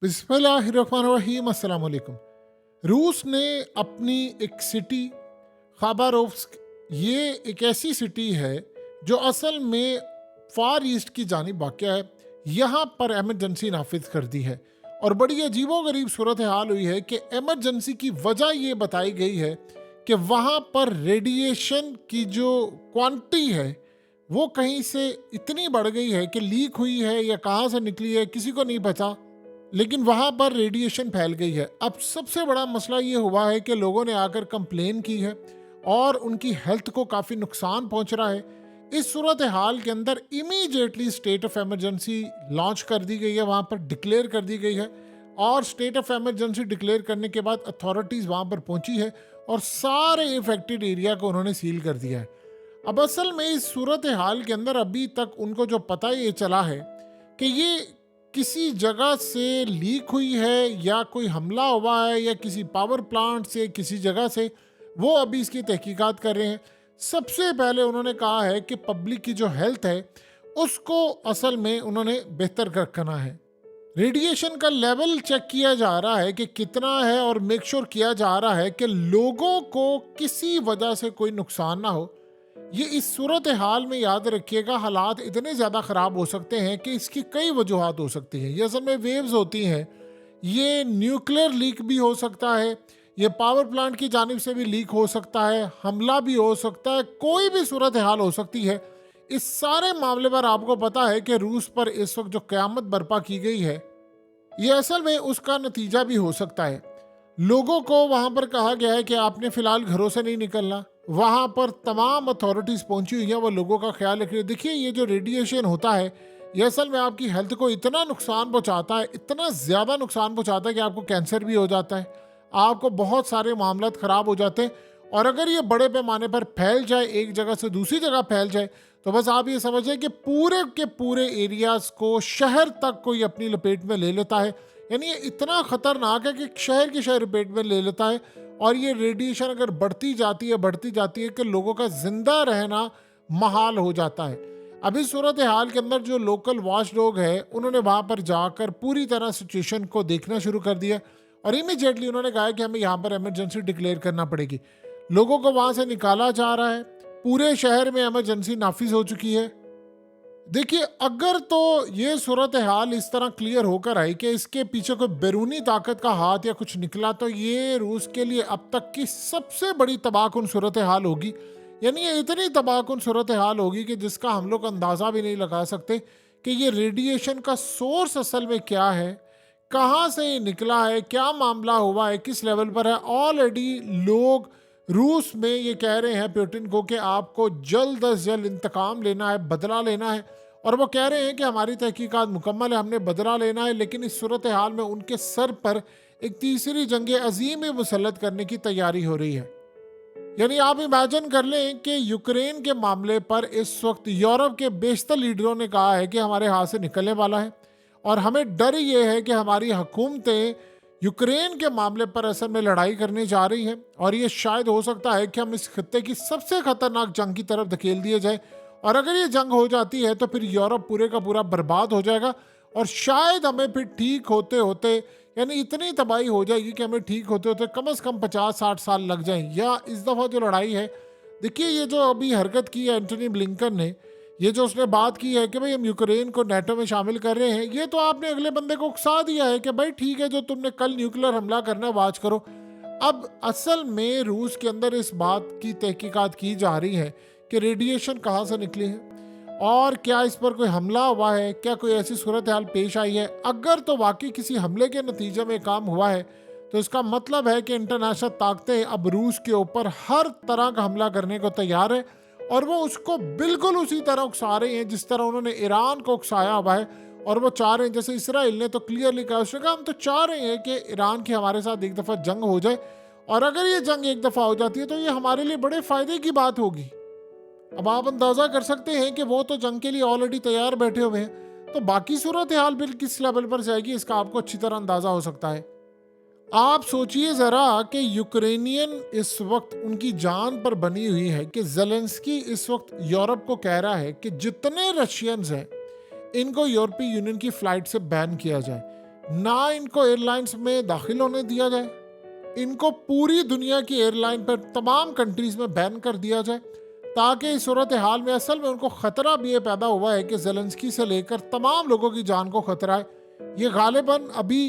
बिस्मिल्लाहिर्रहमानिर्रहीम, अस्सलाम वालेकुम। रूस ने अपनी एक सिटी ख़ाबारोव्स्क, ये एक ऐसी सिटी है जो असल में फार ईस्ट की जानिब वाक़या है। यहाँ पर एमरजेंसी नाफिज कर दी है और बड़ी अजीबोगरीब सूरत हाल हुई है कि एमरजेंसी की वजह ये बताई गई है कि वहाँ पर रेडिएशन की जो क्वांटिटी है वो कहीं से इतनी बढ़ गई है कि लीक हुई है या कहाँ से निकली है किसी को नहीं पता, लेकिन वहाँ पर रेडिएशन फैल गई है। अब सबसे बड़ा मसला ये हुआ है कि लोगों ने आकर कंप्लेन की है और उनकी हेल्थ को काफ़ी नुकसान पहुँच रहा है। इस सूरत हाल के अंदर immediately state of emergency launch कर दी गई है, वहाँ पर डिक्लेयर कर दी गई है और स्टेट ऑफ एमरजेंसी डिक्लेयर करने के बाद अथॉरिटीज़ वहाँ पर पहुँची है और सारे इफेक्टेड एरिया को उन्होंने सील कर दिया है। अब असल में इस सूरत हाल के अंदर अभी तक उनको जो पता ये चला है कि ये किसी जगह से लीक हुई है या कोई हमला हुआ है या किसी पावर प्लांट से किसी जगह से, वो अभी इसकी तहकीकात कर रहे हैं। सबसे पहले उन्होंने कहा है कि पब्लिक की जो हेल्थ है उसको असल में उन्होंने बेहतर करना है। रेडिएशन का लेवल चेक किया जा रहा है कि कितना है और मेक श्योर किया जा रहा है कि लोगों को किसी वजह से कोई नुकसान ना हो। ये इस सूरत हाल में याद रखिएगा, हालात इतने ज़्यादा ख़राब हो सकते हैं कि इसकी कई वजूहात हो सकती हैं। ये असल में वेव्स होती हैं, ये न्यूक्लियर लीक भी हो सकता है, ये पावर प्लांट की जानिब से भी लीक हो सकता है, हमला भी हो सकता है, कोई भी सूरत हाल हो सकती है। इस सारे मामले पर आपको पता है कि रूस पर इस वक्त जो क़यामत बर्पा की गई है, ये असल में उसका नतीजा भी हो सकता है। लोगों को वहाँ पर कहा गया है कि आपने फ़िलहाल घरों से नहीं निकलना। वहाँ पर तमाम अथॉरिटीज़ पहुँची हुई हैं, वो लोगों का ख्याल रख रही है। देखिए, ये जो रेडिएशन होता है ये असल में आपकी हेल्थ को इतना नुकसान पहुँचाता है, इतना ज़्यादा नुकसान पहुँचाता है कि आपको कैंसर भी हो जाता है, आपको बहुत सारे मामलात ख़राब हो जाते हैं। और अगर ये बड़े पैमाने पर फैल जाए, एक जगह से दूसरी जगह फैल जाए, तो बस आप ये समझिए कि पूरे के पूरे एरियाज़ को, शहर तक कोई अपनी लपेट में ले लेता है। यानी ये इतना ख़तरनाक है कि शहर के शहर लपेट में ले लेता है। और ये रेडिएशन अगर बढ़ती जाती है कि लोगों का ज़िंदा रहना महाल हो जाता है। अभी सूरत हाल के अंदर जो लोकल वॉच डॉग है, उन्होंने वहाँ पर जाकर पूरी तरह सिचुएशन को देखना शुरू कर दिया और इमीडिएटली उन्होंने कहा कि हमें यहाँ पर इमरजेंसी डिक्लेयर करना पड़ेगी। लोगों को वहाँ से निकाला जा रहा है, पूरे शहर में इमरजेंसी नाफिज हो चुकी है। देखिए, अगर तो ये सूरत हाल इस तरह क्लियर होकर आई कि इसके पीछे कोई बैरूनी ताकत का हाथ या कुछ निकला, तो ये रूस के लिए अब तक की सबसे बड़ी तबाहकुन सूरत हाल होगी। यानी ये इतनी तबाहकुन सूरत हाल होगी कि जिसका हम लोग अंदाज़ा भी नहीं लगा सकते कि ये रेडिएशन का सोर्स असल में क्या है, कहाँ से ये निकला है, क्या मामला हुआ है, किस लेवल पर है। ऑलरेडी लोग रूस में ये कह रहे हैं पुतिन को कि आपको जल्द अज जल्द इंतकाम लेना है, बदला लेना है। और वो कह रहे हैं कि हमारी तहकीकात मुकम्मल है, हमने बदला लेना है। लेकिन इस सूरत हाल में उनके सर पर एक तीसरी जंग अजीम मुसल्लत करने की तैयारी हो रही है। यानी आप इमेजिन कर लें कि यूक्रेन के मामले पर इस वक्त यूरोप के बेशतर लीडरों ने कहा है कि हमारे हाथ से निकलने वाला है और हमें डर ये है कि हमारी हुकूमतें यूक्रेन के मामले पर असल में लड़ाई करने जा रही है और ये शायद हो सकता है कि हम इस खत्ते की सबसे खतरनाक जंग की तरफ धकेल दिए जाए। और अगर ये जंग हो जाती है तो फिर यूरोप पूरे का पूरा बर्बाद हो जाएगा और शायद हमें फिर ठीक होते होते, यानी इतनी तबाही हो जाएगी कि हमें ठीक होते होते कम से कम 50-60 साल लग जाएं। या इस दफ़ा जो लड़ाई है, देखिए ये जो अभी हरकत की है एंटनी ब्लिंकन ने, ये जो उसने बात की है कि भाई हम यूक्रेन को नेटो में शामिल कर रहे हैं, ये तो आपने अगले बंदे को उकसा दिया है कि भाई ठीक है, जो तुमने कल न्यूक्लियर हमला करना है वाच करो। अब असल में रूस के अंदर इस बात की तहकीकात की जा रही है कि रेडिएशन कहाँ से निकली है और क्या इस पर कोई हमला हुआ है, क्या कोई ऐसी सूरत हाल पेश आई है। अगर तो वाकई किसी हमले के नतीजे में काम हुआ है तो इसका मतलब है कि इंटरनेशनल ताकतें अब रूस के ऊपर हर तरह का हमला करने को तैयार है और वो उसको बिल्कुल उसी तरह उकसा रहे हैं जिस तरह उन्होंने ईरान को उकसाया हुआ है। और वो चाह रहे हैं, जैसे इसराइल ने तो क्लियरली कहा, उसने कहा हम तो चाह रहे हैं कि ईरान की हमारे साथ एक दफ़ा जंग हो जाए और अगर ये जंग एक दफ़ा हो जाती है तो ये हमारे लिए बड़े फ़ायदे की बात होगी। अब आप अंदाज़ा कर सकते हैं कि वो तो जंग के लिए ऑलरेडी तैयार बैठे हुए हैं, तो बाकी सूरत हाल बिल किस लेवल पर जाएगी इसका आपको अच्छी तरह अंदाज़ा हो सकता है। आप सोचिए ज़रा कि यूक्रेनियन इस वक्त उनकी जान पर बनी हुई है कि ज़ेलेंस्की इस वक्त यूरोप को कह रहा है कि जितने रशियंस हैं इनको यूरोपीय यूनियन की फ़्लाइट से बैन किया जाए, ना इनको एयरलाइंस में दाखिल होने दिया जाए, इनको पूरी दुनिया की एयरलाइन पर तमाम कंट्रीज में बैन कर दिया जाए, ताकि इस सूरत हाल में असल में उनको ख़तरा भी ये पैदा हुआ है कि ज़ेलेंस्की से लेकर तमाम लोगों की जान को ख़तरा है। ये गालिबन अभी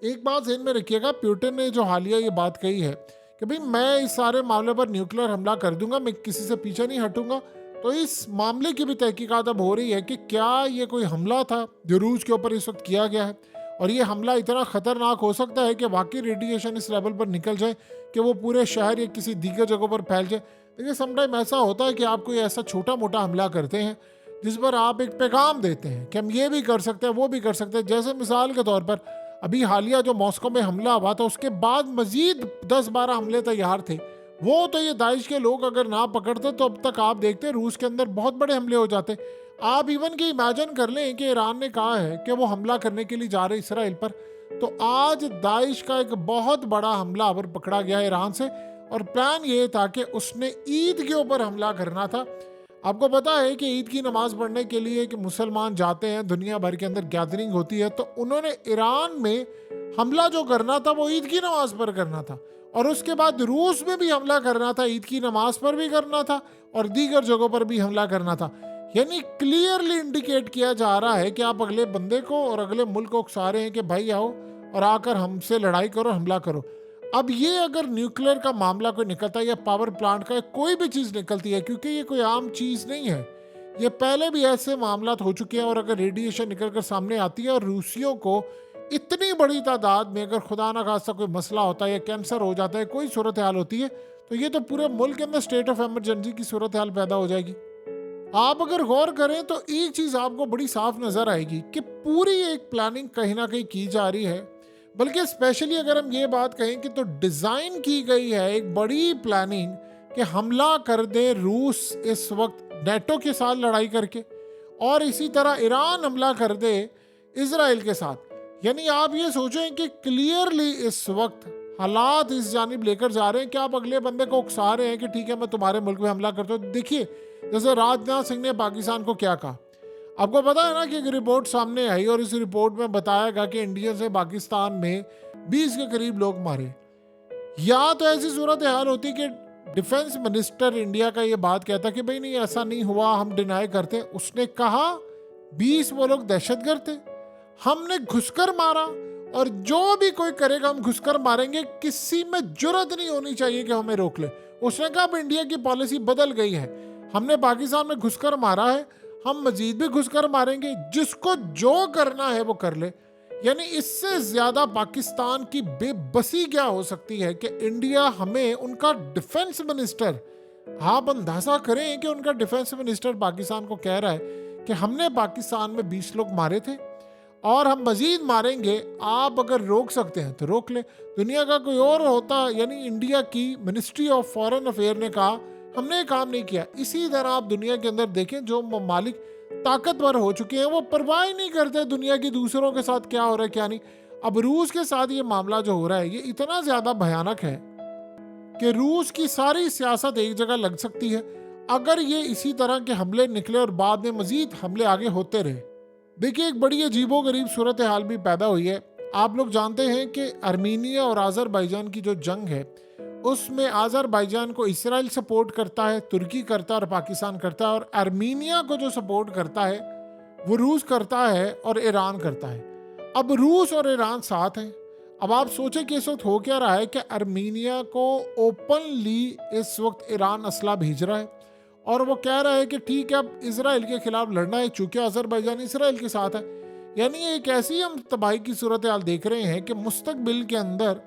एक बात ज़हन में रखिएगा, पुतिन ने जो हालिया ये बात कही है कि भाई मैं इस सारे मामले पर न्यूक्लियर हमला कर दूंगा, मैं किसी से पीछे नहीं हटूंगा, तो इस मामले की भी तहकीकात अब हो रही है कि क्या ये कोई हमला था जो रूस के ऊपर इस वक्त किया गया है, और ये हमला इतना ख़तरनाक हो सकता है कि वाकई रेडिएशन इस लेवल पर निकल जाए कि वो पूरे शहर या किसी दीगर जगहों पर फैल जाए। देखिए समटाइम ऐसा होता है कि आप कोई ऐसा छोटा मोटा हमला करते हैं जिस पर आप एक पैगाम देते हैं कि हम ये भी कर सकते हैं वो भी कर सकते हैं। जैसे मिसाल के तौर पर अभी हालिया जो मॉस्को में हमला हुआ था, उसके बाद मजीद 10-12 हमले तैयार थे। वो तो ये दाइश के लोग अगर ना पकड़ते तो अब तक आप देखते रूस के अंदर बहुत बड़े हमले हो जाते। आप इवन कि इमेजिन कर लें कि ईरान ने कहा है कि वो हमला करने के लिए जा रहे इसराइल पर, तो आज दाइश का एक बहुत बड़ा हमलावर पकड़ा गया ईरान से, और प्लान ये था कि उसने ईद के ऊपर हमला करना था। आपको पता है कि ईद की नमाज पढ़ने के लिए कि मुसलमान जाते हैं, दुनिया भर के अंदर गैदरिंग होती है, तो उन्होंने ईरान में हमला जो करना था वो ईद की नमाज पर करना था, और उसके बाद रूस में भी हमला करना था, ईद की नमाज पर भी करना था और दीगर जगहों पर भी हमला करना था। यानी क्लियरली इंडिकेट किया जा रहा है कि आप अगले बंदे को और अगले मुल्क को उकसा रहे हैं कि भाई आओ और आकर हमसे लड़ाई करो, हमला करो। अब ये अगर न्यूक्लियर का मामला कोई निकलता है या पावर प्लांट का कोई भी चीज़ निकलती है, क्योंकि ये कोई आम चीज़ नहीं है, ये पहले भी ऐसे मामला हो चुके हैं, और अगर रेडिएशन निकल कर सामने आती है और रूसियों को इतनी बड़ी तादाद में अगर खुदा ना खास्ता कोई मसला होता है या कैंसर हो जाता है, कोई सूरत हाल होती है, तो ये तो पूरे मुल्क के अंदर स्टेट ऑफ इमरजेंसी की सूरत हाल पैदा हो जाएगी। आप अगर गौर करें तो एक चीज़ आपको बड़ी साफ नज़र आएगी कि पूरी एक प्लानिंग कहीं ना कहीं की जा रही है, बल्कि स्पेशली अगर हम ये बात कहें कि तो डिज़ाइन की गई है एक बड़ी प्लानिंग कि हमला कर दे रूस इस वक्त नेटो के साथ लड़ाई करके, और इसी तरह ईरान हमला कर दे इसराइल के साथ। यानी आप ये सोचें कि क्लियरली इस वक्त हालात इस जानिब लेकर जा रहे हैं कि आप अगले बंदे को उकसा रहे हैं कि ठीक है मैं तुम्हारे मुल्क में हमला करता हूँ। देखिए जैसे राजनाथ सिंह ने पाकिस्तान को क्या कहा, आपको पता है ना कि एक रिपोर्ट सामने आई और इस रिपोर्ट में बताया गया कि इंडिया से पाकिस्तान में 20 के करीब लोग मारे। या तो ऐसी सूरत हाल होती कि डिफेंस मिनिस्टर इंडिया का ये बात कहता कि भाई नहीं ऐसा नहीं हुआ, हम डिनाई करते। उसने कहा 20 वो लोग दहशतगर्द थे, हमने घुसकर मारा, और जो भी कोई करेगा हम घुसकर मारेंगे, किसी में जुर्रत नहीं होनी चाहिए कि हमें रोक ले। उसने कहा अब इंडिया की पॉलिसी बदल गई है, हमने पाकिस्तान में घुसकर मारा है, हम मजीद भी घुसकर मारेंगे, जिसको जो करना है वो कर ले। यानी इससे ज्यादा पाकिस्तान की बेबसी क्या हो सकती है कि इंडिया हमें उनका डिफेंस मिनिस्टर, आप अंदाजा करें कि उनका डिफेंस मिनिस्टर पाकिस्तान को कह रहा है कि हमने पाकिस्तान में 20 लोग मारे थे और हम मजीद मारेंगे, आप अगर रोक सकते हैं तो रोक ले। दुनिया का कोई और होता, यानी इंडिया की मिनिस्ट्री ऑफ फॉरेन अफेयर ने कहा हमने ये काम नहीं किया। इसी तरह आप दुनिया के अंदर देखें जो ममालिक ताकतवर हो चुके हैं वो परवाह ही नहीं करते दुनिया की दूसरों के साथ क्या हो रहा है क्या नहीं। अब रूस के साथ ये मामला जो हो रहा है ये इतना ज्यादा भयानक है कि रूस की सारी सियासत एक जगह लग सकती है अगर ये इसी तरह के हमले निकले और बाद में मजीद हमले आगे होते रहे। देखिए एक बड़ी अजीबो गरीब सूरत हाल भी पैदा हुई है। आप लोग जानते हैं कि आर्मीनिया और आज़रबाईजान की जो जंग है उसमें आज़रबाईजान को इसराइल सपोर्ट करता है, तुर्की करता है और पाकिस्तान करता है, और आर्मीनिया को जो सपोर्ट करता है वो रूस करता है और ईरान करता है। अब रूस और ईरान साथ हैं। अब आप सोचें कि इस वक्त हो क्या रहा है कि आर्मीनिया को ओपनली इस वक्त ईरान असला भेज रहा है और वो कह रहा है कि ठीक है अब इसराइल के खिलाफ लड़ना है, चूंकि आज़रबाईजान इसराइल के साथ है। यानी एक ऐसी हम तबाही की सूरत हाल देख रहे हैं कि मुस्तकबिल के अंदर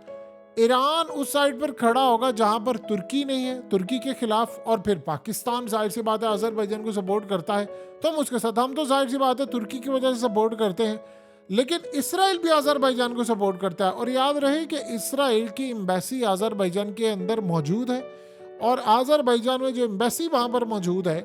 ईरान उस साइड पर खड़ा होगा जहां पर तुर्की नहीं है, तुर्की के खिलाफ, और फिर पाकिस्तान जाहिर सी बात है आज़रबाईजान को सपोर्ट करता है तो हम उसके साथ, हम तो जाहिर सी बात है तुर्की की वजह से सपोर्ट करते हैं, लेकिन इसराइल भी आज़रबाईजान को सपोर्ट करता है। और याद रहे कि इसराइल की एम्बेसी आज़रबाईजान के अंदर मौजूद है और आज़रबाईजान में जो एम्बेसी वहाँ पर मौजूद है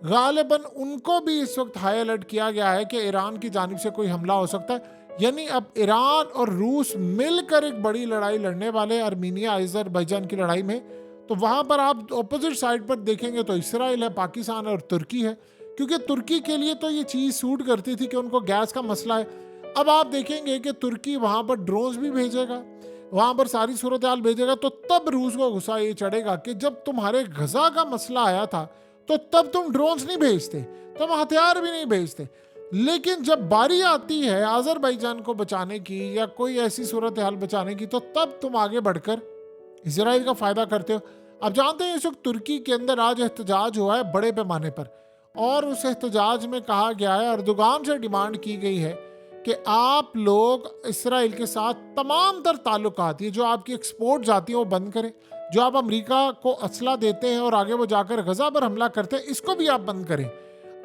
गालिबन उनको भी इस वक्त हाई अलर्ट किया गया है कि ईरान की जानिब से कोई हमला हो सकता है। यानी अब ईरान और रूस मिलकर एक बड़ी लड़ाई लड़ने वाले आर्मीनिया आज़रबाईजान की लड़ाई में। तो वहाँ पर आप ऑपोजिट साइड पर देखेंगे तो इसराइल है, पाकिस्तान है और तुर्की है, क्योंकि तुर्की के लिए तो ये चीज़ सूट करती थी कि उनको गैस का मसला है। अब आप देखेंगे कि तुर्की वहां पर ड्रोन्स भी भेजेगा, वहां पर सारी सूरत हाल भेजेगा, तो तब रूस को गुस्सा ये चढ़ेगा कि जब तुम्हारे गजा का मसला आया था तो तब तुम ड्रोन्स नहीं भेजते, तुम हथियार भी नहीं भेजते, लेकिन जब बारी आती है अजरबैजान को बचाने की या कोई ऐसी सूरत हाल बचाने की, तो तब तुम आगे बढ़कर इसराइल का फायदा करते हो। अब जानते हैं इस वक्त तुर्की के अंदर आज एहतजाज हुआ है बड़े पैमाने पर, और उस एहतजाज में कहा गया है, अर्दोगान से डिमांड की गई है कि आप लोग इसराइल के साथ तमाम तर ताल्लुकात, ये जो आपकी एक्सपोर्ट जाती है वो बंद करें, जो आप अमेरिका को असला देते हैं और आगे वो जाकर गजा पर हमला करते हैं इसको भी आप बंद करें।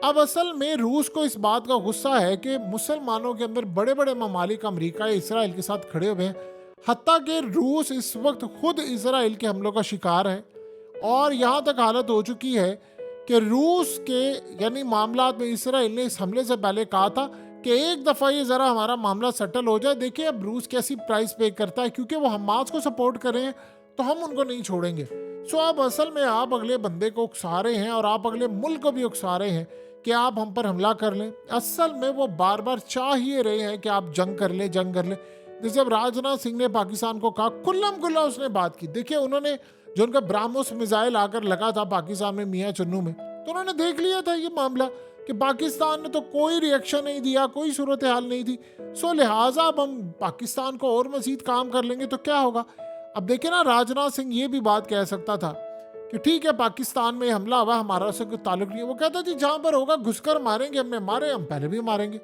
अब असल में रूस को इस बात का गुस्सा है कि मुसलमानों के अंदर बड़े बड़े ममालिक अमेरिका या इसराइल के साथ खड़े हुए हैं, हत्ता कि रूस इस वक्त खुद इसराइल के हमलों का शिकार है, और यहाँ तक हालत हो चुकी है कि रूस के यानी मामलात में इसराइल ने इस हमले से पहले कहा था कि एक दफ़ा ये ज़रा हमारा मामला सेटल हो जाए। देखिए अब रूस कैसी प्राइस पे करता है, क्योंकि वो हमास को सपोर्ट कर रहे हैं तो हम उनको नहीं छोड़ेंगे। सो अब असल में आप अगले बंदे को उकसा रहे हैं और आप अगले मुल्क को भी उकसा रहे हैं कि आप हम पर हमला कर लें। असल में वो बार बार चाह ही रहे हैं कि आप जंग कर लें, जंग कर लें। जैसे जब राजनाथ सिंह ने पाकिस्तान को कहा, खुल्लम खुल्ला उसने बात की। देखिए उन्होंने जो उनका ब्राह्मोस मिसाइल आकर लगा था पाकिस्तान में मियाँ चन्नू में, तो उन्होंने देख लिया था ये मामला कि पाकिस्तान ने तो कोई रिएक्शन नहीं दिया, कोई सूरत हाल नहीं थी। सो लिहाजा अब हम पाकिस्तान को और मजीद काम कर लेंगे तो क्या होगा। अब देखिए ना, राजनाथ सिंह ये भी बात कह सकता था कि ठीक है पाकिस्तान में हमला हुआ, हमारा उससे कोई ताल्लुक नहीं है। वो कहता जी जहां पर होगा घुसकर मारेंगे, हमने मारे, हम पहले भी मारेंगे।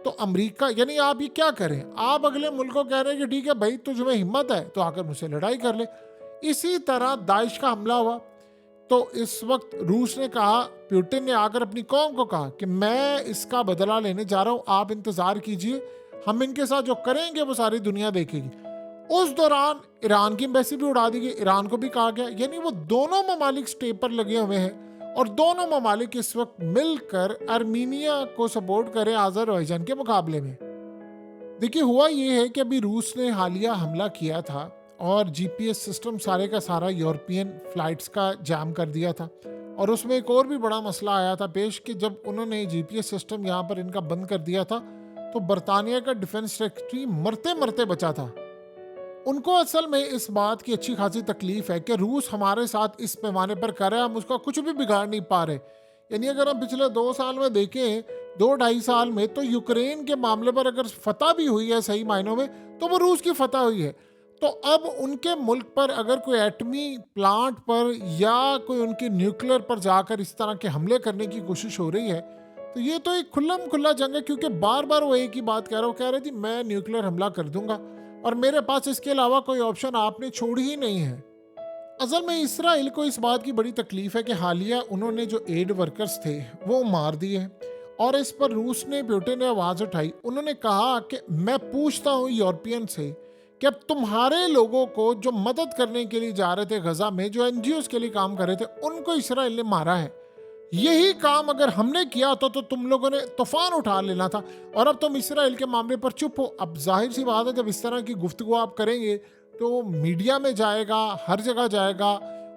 तो अमेरिका यानी आप ये क्या करें, आप अगले मुल्क को कह रहे हैं कि ठीक है भाई तुझमें हिम्मत है तो आकर मुझसे लड़ाई कर ले। इसी तरह दाइश का हमला हुआ तो इस वक्त रूस ने कहा, पुतिन ने आकर अपनी कौम को कहा कि मैं इसका बदला लेने जा रहा हूं, आप इंतजार कीजिए, हम इनके साथ जो करेंगे वो सारी दुनिया देखेगी। उस दौरान ईरान की एम्बेसी भी उड़ा दी गई, ईरान को भी कहा गया। यानी वो दोनों ममालिक स्टे पर लगे हुए हैं और दोनों ममालिक इस वक्त मिलकर आर्मीनिया को सपोर्ट करें अजरबैजान के मुकाबले में। देखिए हुआ ये है कि अभी रूस ने हालिया हमला किया था और जीपीएस सिस्टम सारे का सारा यूरोपियन फ्लाइट्स का जाम कर दिया था, और उसमें एक और भी बड़ा मसला आया था पेश कि जब उन्होंने जीपीएस सिस्टम यहाँ पर इनका बंद कर दिया था तो बरतानिया का डिफेंस सेक्रेटरी मरते मरते बचा था। उनको असल में इस बात की अच्छी खासी तकलीफ है कि रूस हमारे साथ इस पैमाने पर कर रहा है, हम उसका कुछ भी बिगाड़ नहीं पा रहे। यानी अगर हम पिछले 2 साल में देखें, 2-2.5 साल में, तो यूक्रेन के मामले पर अगर फतह भी हुई है सही मायनों में तो वो रूस की फतह हुई है। तो अब उनके मुल्क पर अगर कोई एटमी प्लांट पर या कोई उनके न्यूक्लियर पर जाकर इस तरह के हमले करने की कोशिश हो रही है तो ये तो एक खुल्लम खुल्ला जंग है, क्योंकि बार बार वो एक ही बात कह रहे थी मैं न्यूक्लियर हमला कर दूंगा और मेरे पास इसके अलावा कोई ऑप्शन आपने छोड़ी ही नहीं है। असल में इसराइल को इस बात की बड़ी तकलीफ है कि हालिया उन्होंने जो एड वर्कर्स थे वो मार दिए, और इस पर रूस ने, पुतिन ने आवाज़ उठाई। उन्होंने कहा कि मैं पूछता हूँ यूरोपियन से कि अब तुम्हारे लोगों को जो मदद करने के लिए जा रहे थे गजा में, जो एनजीओ के लिए काम कर रहे थे, उनको इसराइल ने मारा है। यही काम अगर हमने किया तो तुम लोगों ने तूफान उठा लेना था, और अब तुम इसराइल के मामले पर चुप हो। अब जाहिर सी बात है जब इस तरह की गुफ्तगू आप करेंगे तो मीडिया में जाएगा, हर जगह जाएगा,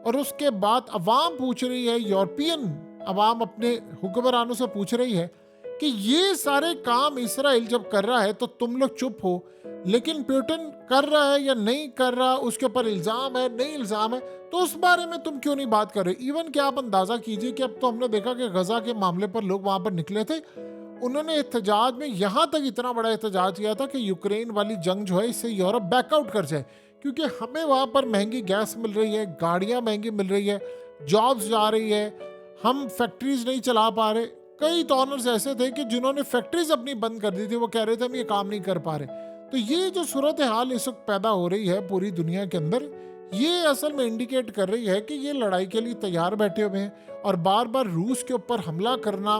और उसके बाद अवाम पूछ रही है, यूरोपियन अवाम अपने हुक्मरानों से पूछ रही है कि ये सारे काम इसराइल जब कर रहा है तो तुम लोग चुप हो, लेकिन पुतिन कर रहा है या नहीं कर रहा, उसके ऊपर इल्ज़ाम है नहीं इल्ज़ाम है, तो उस बारे में तुम क्यों नहीं बात कर रहे। इवन कि आप अंदाज़ा कीजिए कि अब तो हमने देखा कि गजा के मामले पर लोग वहाँ पर निकले थे, उन्होंने एहतजाज में यहाँ तक इतना बड़ा एहतजाज किया था कि यूक्रेन वाली जंग जो है इससे यूरोप बैकआउट कर जाए, क्योंकि हमें वहाँ पर महंगी गैस मिल रही है, गाड़ियाँ महंगी मिल रही है, जॉब्स जा रही है, हम फैक्ट्रीज नहीं चला पा रहे। कई तो ऑनर्स ऐसे थे कि जिन्होंने फैक्ट्रीज अपनी बंद कर दी थी, वो कह रहे थे हम ये काम नहीं कर पा रहे। तो ये जो सूरत हाल इस वक्त पैदा हो रही है पूरी दुनिया के अंदर, ये असल में इंडिकेट कर रही है कि ये लड़ाई के लिए तैयार बैठे हुए हैं, और बार बार रूस के ऊपर हमला करना।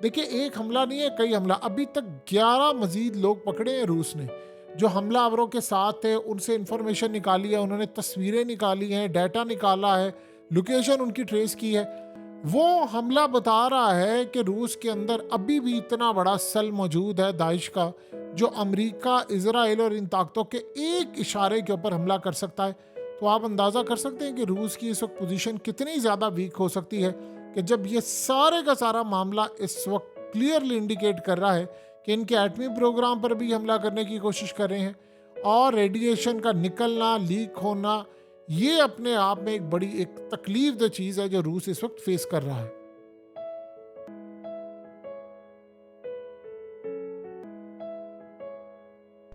देखिए एक हमला नहीं है, कई हमला। अभी तक 11 मजीद लोग पकड़े हैं रूस ने जो हमलावरों के साथ थे, उनसे इंफॉर्मेशन निकाली है, उन्होंने तस्वीरें निकाली हैं, डाटा निकाला है, लोकेशन उनकी ट्रेस की है। वो हमला बता रहा है कि रूस के अंदर अभी भी इतना बड़ा सेल मौजूद है दाइश का, जो अमेरिका, इजराइल और इन ताकतों के एक इशारे के ऊपर हमला कर सकता है। तो आप अंदाज़ा कर सकते हैं कि रूस की इस वक्त पोजीशन कितनी ज़्यादा वीक हो सकती है कि जब ये सारे का सारा मामला इस वक्त क्लियरली इंडिकेट कर रहा है कि इनके एटमी प्रोग्राम पर भी हमला करने की कोशिश कर रहे हैं, और रेडिएशन का निकलना, लीक होना, ये अपने आप में एक बड़ी एक तकलीफ दह चीज़ है जो रूस इस वक्त फेस कर रहा है।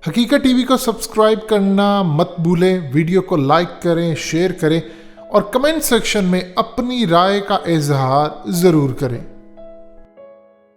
हकीकत टीवी को सब्सक्राइब करना मत भूलें, वीडियो को लाइक करें, शेयर करें और कमेंट सेक्शन में अपनी राय का इजहार ज़रूर करें।